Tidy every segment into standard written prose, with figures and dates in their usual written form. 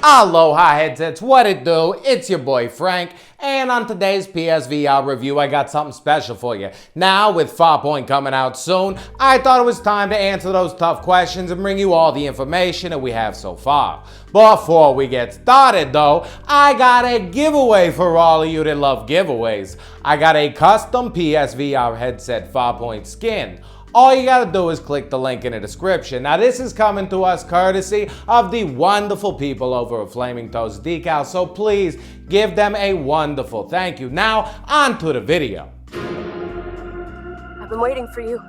Aloha headsets, what it do? It's your boy Frank, and on today's PSVR review I got something special for you. Now with Farpoint coming out soon, I thought it was time to answer those tough questions and bring you all the information that we have so far. Before we get started though, I got a giveaway for all of you that love giveaways. I got a custom PSVR headset Farpoint skin. All you gotta do is click the link in the description. Now this is coming to us courtesy of the wonderful people over at Flaming Toast Decal, so please give them a wonderful thank you. Now on to the video. I've been waiting for you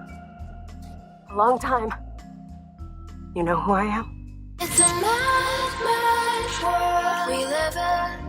a long time. You know who I am? It's a mad world we live in.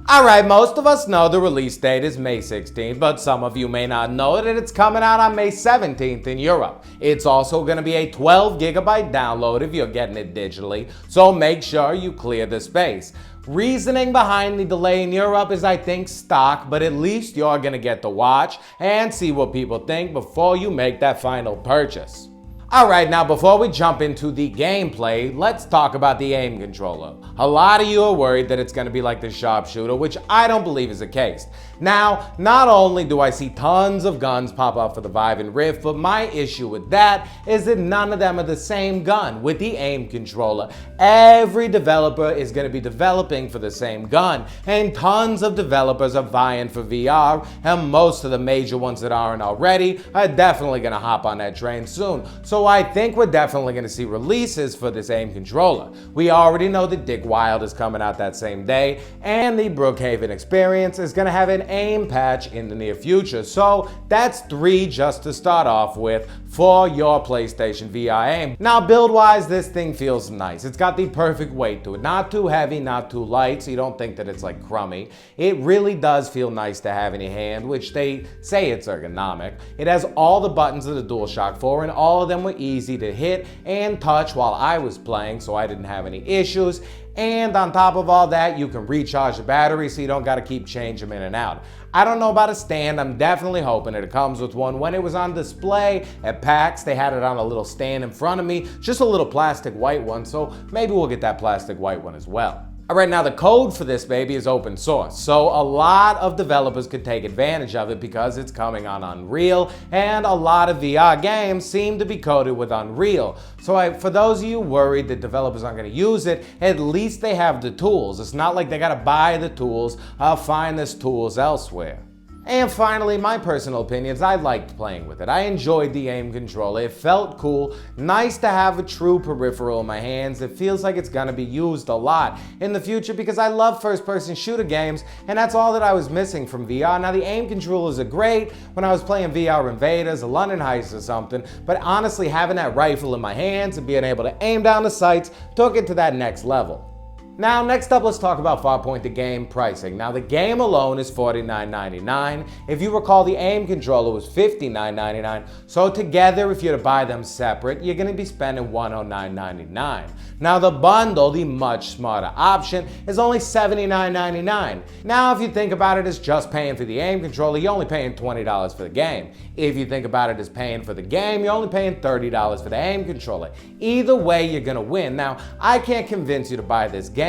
Alright, most of us know the release date is May 16th, but some of you may not know that it's coming out on May 17th in Europe. It's also going to be a 12GB download if you're getting it digitally, so make sure you clear the space. Reasoning behind the delay in Europe is I think stock, but at least you're going to get to watch and see what people think before you make that final purchase. Alright, now before we jump into the gameplay, let's talk about the aim controller. A lot of you are worried that it's going to be like the sharpshooter, which I don't believe is the case. Now, not only do I see tons of guns pop up for the Vive and Rift, but my issue with that is that none of them are the same gun. With the aim controller, every developer is going to be developing for the same gun, and tons of developers are vying for VR, and most of the major ones that aren't already are definitely going to hop on that train soon. So I think we're definitely going to see releases for this aim controller. We already know that Dick Wild is coming out that same day, and the Brookhaven experience is going to have an aim patch in the near future. So that's 3 just to start off with for your PlayStation VR aim. Now build wise, this thing feels nice. It's got the perfect weight to it. Not too heavy, not too light, so you don't think that it's like crummy. It really does feel nice to have in your hand, which they say it's ergonomic. It has all the buttons of the DUALSHOCK 4, and all of them were easy to hit and touch while I was playing, so I didn't have any issues. And on top of all that, you can recharge the battery so you don't got to keep changing them in and out. I don't know about a stand. I'm definitely hoping that it comes with one. When it was on display at PAX, they had it on a little stand in front of me, just a little plastic white one, so maybe we'll get that plastic white one as well. Alright, now the code for this baby is open source, so a lot of developers could take advantage of it because it's coming on Unreal, and a lot of VR games seem to be coded with Unreal. So for those of you worried that developers aren't going to use it, at least they have the tools. It's not like they got to buy the tools, find these tools elsewhere. And finally, my personal opinions, I liked playing with it. I enjoyed the aim controller. It felt cool. Nice to have a true peripheral in my hands. It feels like it's gonna be used a lot in the future because I love first-person shooter games, and that's all that I was missing from VR. Now, the aim controllers are great when I was playing VR Invaders or London Heist or something, but honestly, having that rifle in my hands and being able to aim down the sights took it to that next level. Now, next up, let's talk about Farpoint the game pricing. Now, the game alone is $49.99. If you recall, the aim controller was $59.99. So together, if you're to buy them separate, you're going to be spending $109.99. Now, the bundle, the much smarter option, is only $79.99. Now, if you think about it as just paying for the aim controller, you're only paying $20 for the game. If you think about it as paying for the game, you're only paying $30 for the aim controller. Either way, you're going to win. Now, I can't convince you to buy this game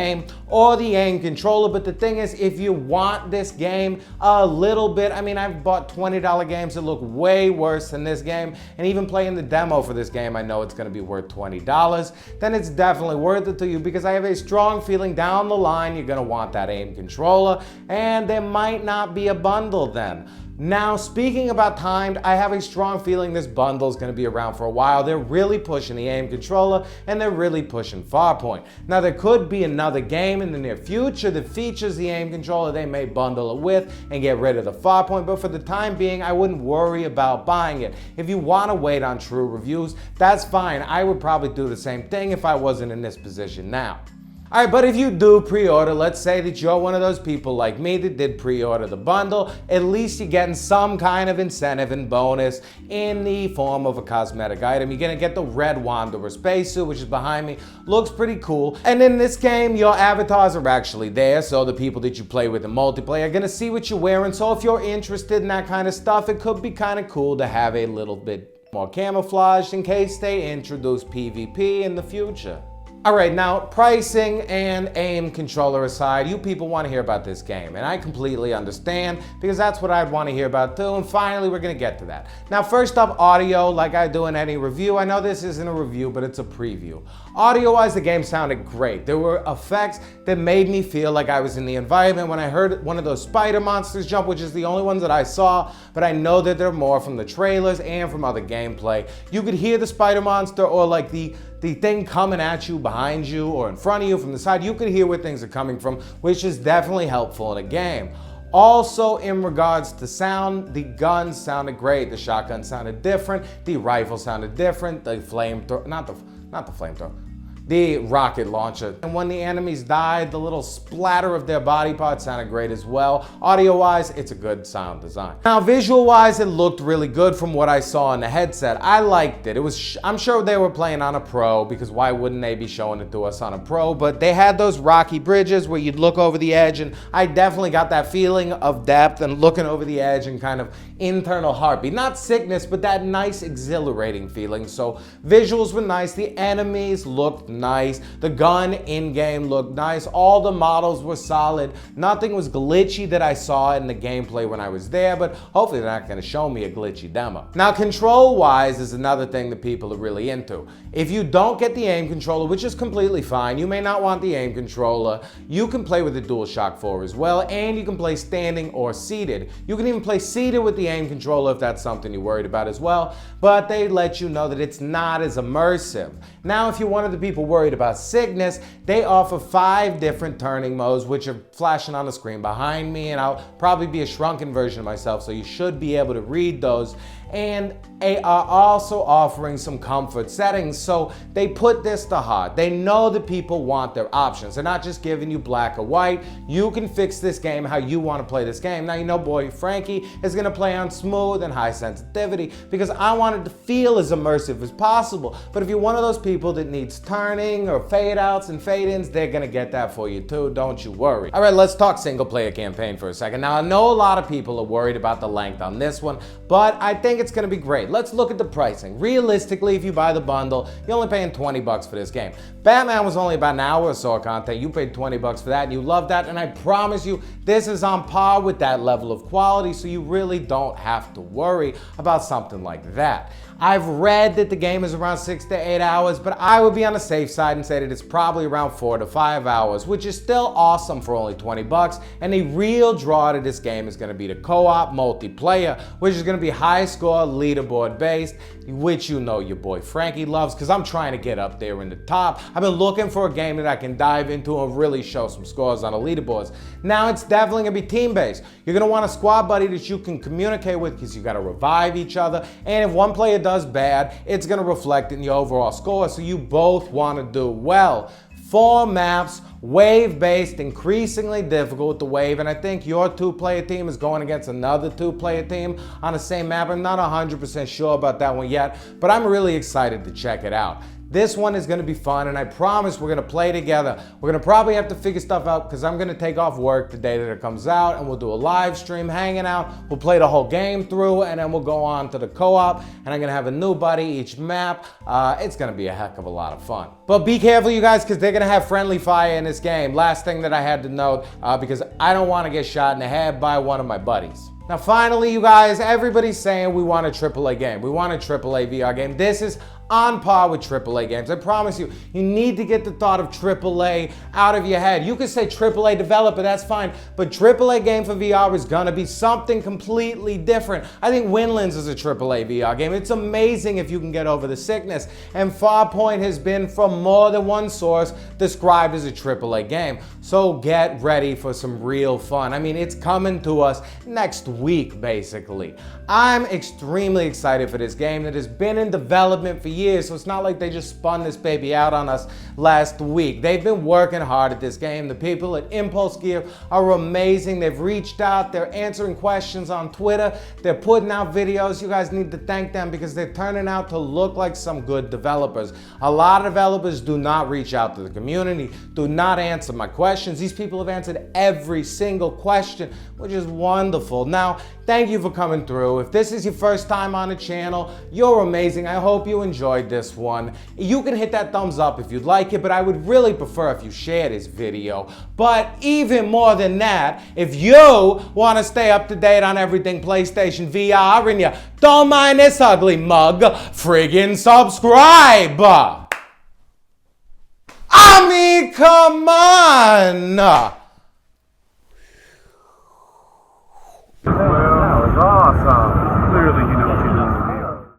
or the aim controller, but the thing is, if you want this game a little bit, I mean, I've bought $20 games that look way worse than this game, and even playing the demo for this game, I know it's going to be worth $20, then it's definitely worth it to you because I have a strong feeling down the line you're going to want that aim controller, and there might not be a bundle then. Now, speaking about timed, I have a strong feeling this bundle is going to be around for a while. They're really pushing the aim controller, and they're really pushing Farpoint. Now, there could be another game in the near future that features the aim controller they may bundle it with and get rid of the Farpoint, but for the time being, I wouldn't worry about buying it. If you want to wait on true reviews, that's fine. I would probably do the same thing if I wasn't in this position now. Alright, but if you do pre-order, let's say that you're one of those people like me that did pre-order the bundle, at least you're getting some kind of incentive and bonus in the form of a cosmetic item. You're gonna get the red Wanderer Spacesuit, which is behind me, looks pretty cool. And in this game, your avatars are actually there, so the people that you play with in multiplayer are gonna see what you're wearing. So if you're interested in that kind of stuff, it could be kind of cool to have a little bit more camouflage in case they introduce PvP in the future. All right, now pricing and aim controller aside, you people want to hear about this game, and I completely understand because that's what I'd want to hear about too, and finally we're going to get to that. Now first up, audio, like I do in any review. I know this isn't a review, but it's a preview. Audio-wise, the game sounded great. There were effects that made me feel like I was in the environment when I heard one of those spider monsters jump, which is the only ones that I saw, but I know that there are more from the trailers and from other gameplay. You could hear the spider monster or like the thing coming at you behind you or in front of you from the side. You could hear where things are coming from, which is definitely helpful in a game. Also, in regards to sound, the guns sounded great. The shotgun sounded different. The rifle sounded different. The flamethrower, not the flamethrower, the rocket launcher. And when the enemies died, the little splatter of their body parts sounded great as well. Audio-wise, it's a good sound design. Now, visual-wise, it looked really good from what I saw in the headset. I liked it. I'm sure they were playing on a Pro, because why wouldn't they be showing it to us on a Pro? But they had those rocky bridges where you'd look over the edge, and I definitely got that feeling of depth and looking over the edge and kind of internal heartbeat. Not sickness, but that nice exhilarating feeling. So visuals were nice. The enemies looked nice. The gun in-game looked nice. All the models were solid. Nothing was glitchy that I saw in the gameplay when I was there, but hopefully they're not going to show me a glitchy demo. Now, control-wise is another thing that people are really into. If you don't get the aim controller, which is completely fine, you may not want the aim controller, you can play with the DualShock 4 as well, and you can play standing or seated. You can even play seated with the aim controller if that's something you're worried about as well, but they let you know that it's not as immersive. Now, if you're one of the people worried about sickness, they offer 5 different turning modes, which are flashing on the screen behind me, and I'll probably be a shrunken version of myself, so you should be able to read those. And they are also offering some comfort settings, so they put this to heart. They know that people want their options. They're not just giving you black or white. You can fix this game how you want to play this game. Now, you know, boy Frankie is going to play on smooth and high sensitivity because I wanted to feel as immersive as possible. But if you're one of those people that needs turning or fade outs and fade ins, they're going to get that for you too. Don't you worry. All right, let's talk single player campaign for a second. Now, I know a lot of people are worried about the length on this one, but I think it's going to be great. Let's look at the pricing. Realistically, if you buy the bundle, you're only paying 20 bucks for this game. Batman was only about an hour or so of content. You paid 20 bucks for that and you love that, and I promise you this is on par with that level of quality, so you really don't have to worry about something like that. I've read that the game is around 6 to 8 hours, but I would be on the safe side and say that it's probably around 4 to 5 hours, which is still awesome for only 20 bucks. And the real draw to this game is going to be the co-op multiplayer, which is going to be high score, leaderboard based, which you know your boy Frankie loves because I'm trying to get up there in the top. I've been looking for a game that I can dive into and really show some scores on the leaderboards. Now it's definitely going to be team based. You're going to want a squad buddy that you can communicate with because you got to revive each other. And if one player does bad, it's going to reflect in your overall score, so you both want to do well. 4 maps, wave-based, increasingly difficult with the wave, and I think your 2-player team is going against another 2-player team on the same map. I'm not 100% sure about that one yet, but I'm really excited to check it out. This one is going to be fun, and I promise we're going to play together. We're going to probably have to figure stuff out because I'm going to take off work the day that it comes out, and we'll do a live stream hanging out. We'll play the whole game through, and then we'll go on to the co-op, and I'm going to have a new buddy each map. It's going to be a heck of a lot of fun. But be careful, you guys, because they're going to have friendly fire in this game. Last thing that I had to note, because I don't want to get shot in the head by one of my buddies. Now, finally, you guys, everybody's saying we want a AAA game. We want a AAA VR game. This is on par with AAA games. I promise you, you need to get the thought of AAA out of your head. You could say AAA developer, that's fine, but AAA game for VR is gonna be something completely different. I think Windlands is a AAA VR game. It's amazing if you can get over the sickness, and Farpoint has been from more than one source described as a AAA game. So get ready for some real fun. I mean, it's coming to us next week, basically. I'm extremely excited for this game that has been in development for years, so it's not like they just spun this baby out on us last week. They've been working hard at this game. The people at Impulse Gear are amazing. They've reached out, they're answering questions on Twitter, they're putting out videos. You guys need to thank them because they're turning out to look like some good developers. A lot of developers do not reach out to the community, do not answer my questions. These people have answered every single question, which is wonderful. Now, thank you for coming through. If this is your first time on the channel, you're amazing. I hope you enjoyed this one. You can hit that thumbs up if you'd like it, but I would really prefer if you share this video. But even more than that, if you want to stay up to date on everything PlayStation VR and you don't mind this ugly mug, friggin' subscribe! I mean, come on!